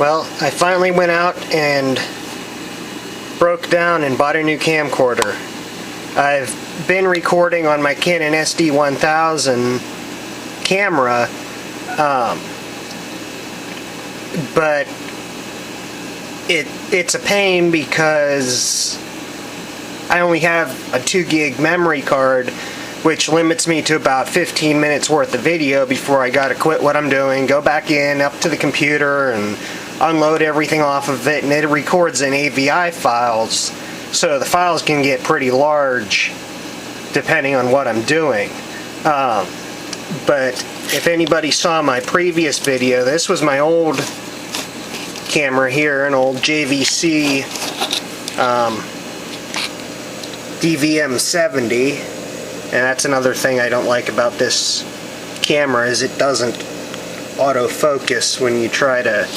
Well, I finally went out and broke down and bought a new camcorder. I've been recording on my Canon SD1000 camera, but it's a pain because I only have a 2 gig memory card, which limits me to about 15 minutes worth of video before I gotta quit what I'm doing, go back in, up to the computer, and unload everything off of it, and it records in AVI files, so the files can get pretty large depending on what I'm doing. But if anybody saw my previous video, this was my old camera here, an old JVC DVM70, and that's another thing I don't like about this camera, is it doesn't autofocus when you try to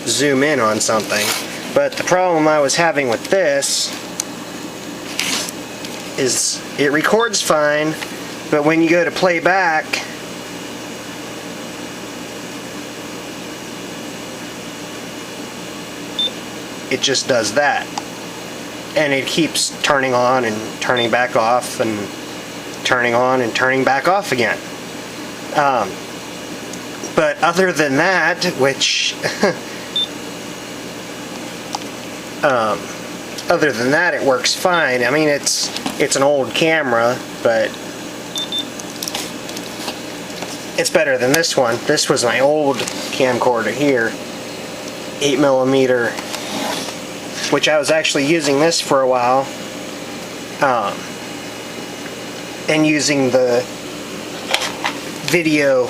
zoom in on something. But the problem I was having with this is it records fine, but when you go to play back, it just does that, and it keeps turning on and turning back off and turning on and turning back off again. But other than that, which other than that, it works fine. I mean, it's an old camera, but it's better than this one. This was my old camcorder here, 8mm, which I was actually using this for a while, and using the video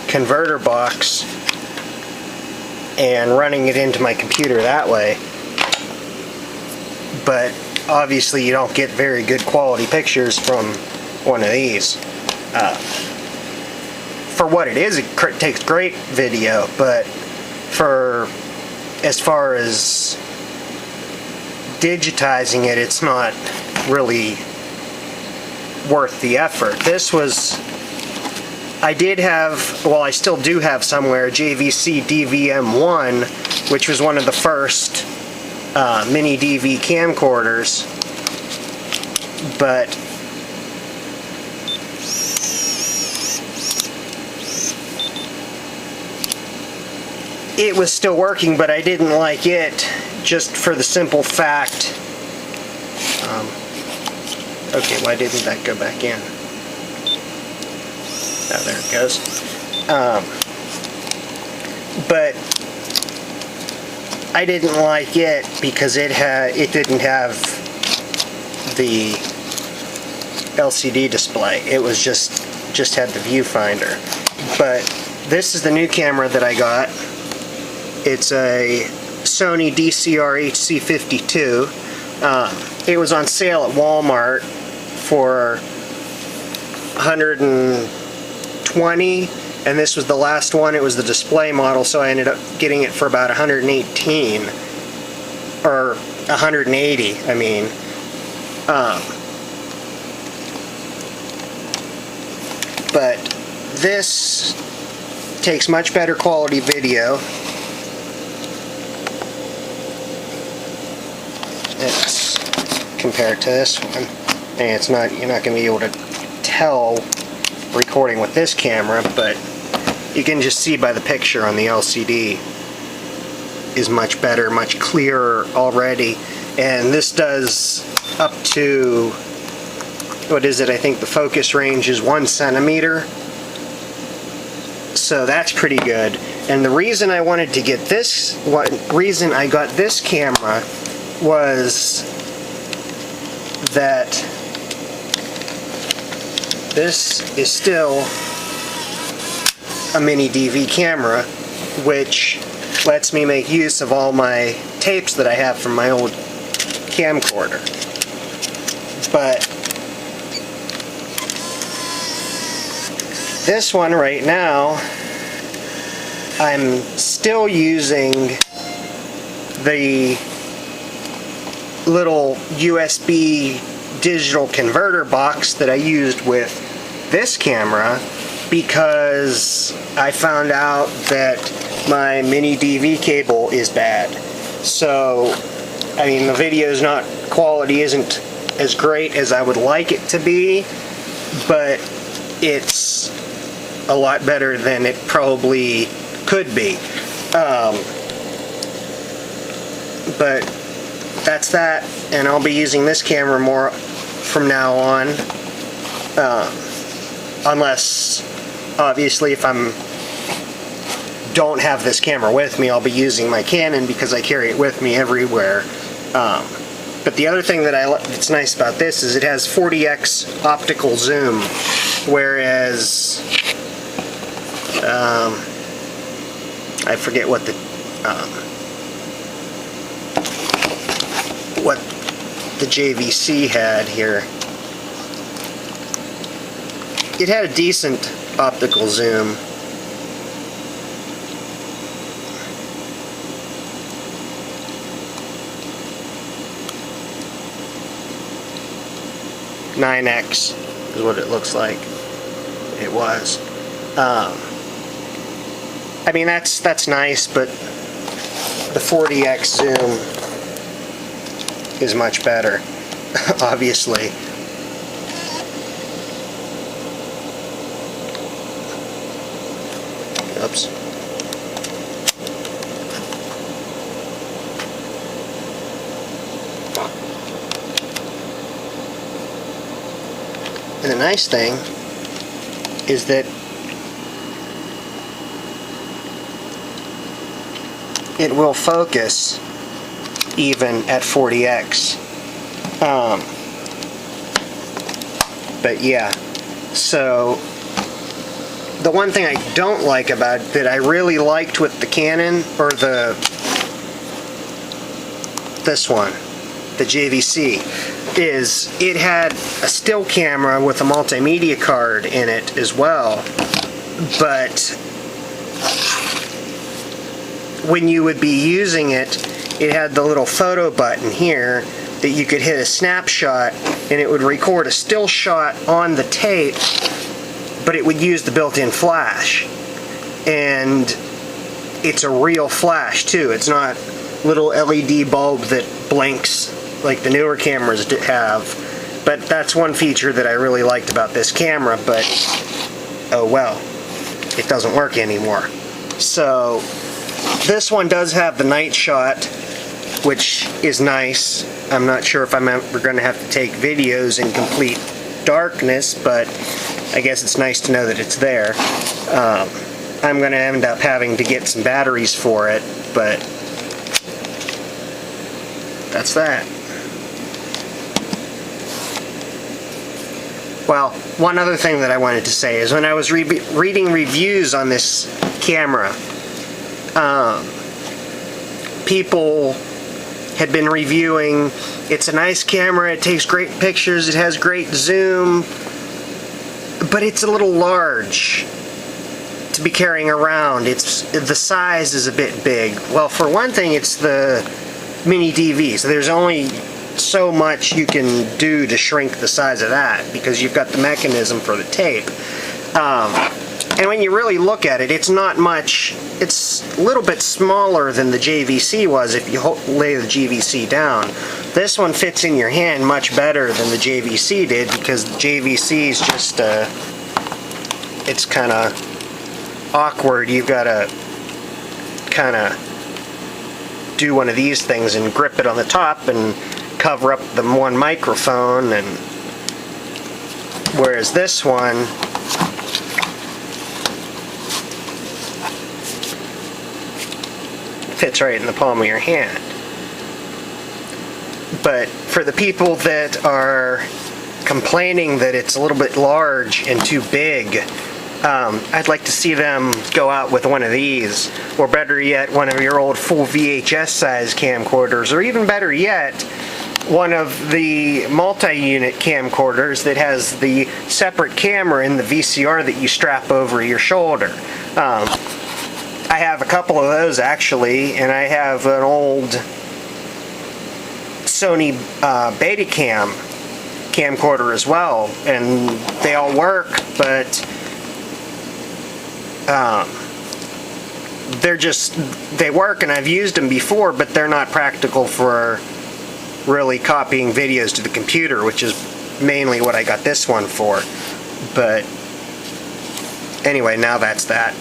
converter box and running it into my computer that way. But obviously you don't get very good quality pictures from one of these. For what it is, it takes great video, but as far as digitizing it, it's not really worth the effort. This was, I still do have somewhere, a JVC DVM1, which was one of the first miniDV camcorders, but it was still working, but I didn't like it just for the simple fact, okay, why didn't that go back in? Oh, there it goes. But I didn't like it because it didn't have the LCD display. It was just had the viewfinder. But this is the new camera that I got. It's a Sony DCR-HC52. It was on sale at Wal-Mart for $120, and this was the last one. It was the display model, so I ended up getting it for about $118, or $180, I mean. But this takes much better quality video. It's compared to this one, and it's not, you're not going to be able to tell recording with this camera, but you can just see by the picture on the LCD is much better, much clearer already. And this does up to, what is it, I think the focus range is 1 centimeter, so that's pretty good. And the reason I wanted to get this, reason I got this camera was that this is still a miniDV camera, which lets me make use of all my tapes that I have from my old camcorder. But this one right now, I'm still using the little USB digital converter box that I used with this camera, because I found out that my miniDV cable is bad. So, I mean, the video's not, quality isn't as great as I would like it to be, but it's a lot better than it probably could be. But that's that, and I'll be using this camera more from now on, unless obviously if don't have this camera with me, I'll be using my Canon because I carry it with me everywhere. But the other thing that's nice about this is it has 40x optical zoom, whereas I forget what the JVC had here. It had a decent optical zoom. .9x is what it looks like. It was. I mean, that's nice, but the 40x zoom is much better, obviously. Oops. And the nice thing is that it will focus even at 40x. But yeah, so the one thing I don't like about it that I really liked with the Canon, or this one, the JVC, is it had a still camera with a multimedia card in it as well, but when you would be using it, it had the little photo button here that you could hit a snapshot and it would record a still shot on the tape, but it would use the built-in flash. And it's a real flash too. It's not little LED bulb that blinks like the newer cameras have. But that's one feature that I really liked about this camera, but oh well, it doesn't work anymore. So this one does have the night shot, which is nice. I'm not sure if I'm ever going to have to take videos in complete darkness, but I guess it's nice to know that it's there. I'm going to end up having to get some batteries for it, but that's that. Well, one other thing that I wanted to say is when I was reading reviews on this camera, people had been reviewing, it's a nice camera, it takes great pictures, it has great zoom, but it's a little large to be carrying around. The size is a bit big. Well, for one thing, it's the miniDV, so there's only so much you can do to shrink the size of that because you've got the mechanism for the tape. And when you really look at it, it's not much. It's a little bit smaller than the JVC was if you lay the JVC down. This one fits in your hand much better than the JVC did because the JVC is just it's kind of awkward. You've got to kind of do one of these things and grip it on the top and cover up the one microphone, and whereas this one fits right in the palm of your hand. But for the people that are complaining that it's a little bit large and too big, I'd like to see them go out with one of these, or better yet, one of your old full VHS size camcorders, or even better yet, one of the multi-unit camcorders that has the separate camera in the VCR that you strap over your shoulder. I have a couple of those actually, and I have an old Sony Handycam camcorder as well, and they all work, but they work, and I've used them before, but they're not practical for really copying videos to the computer, which is mainly what I got this one for. But anyway, now that's that.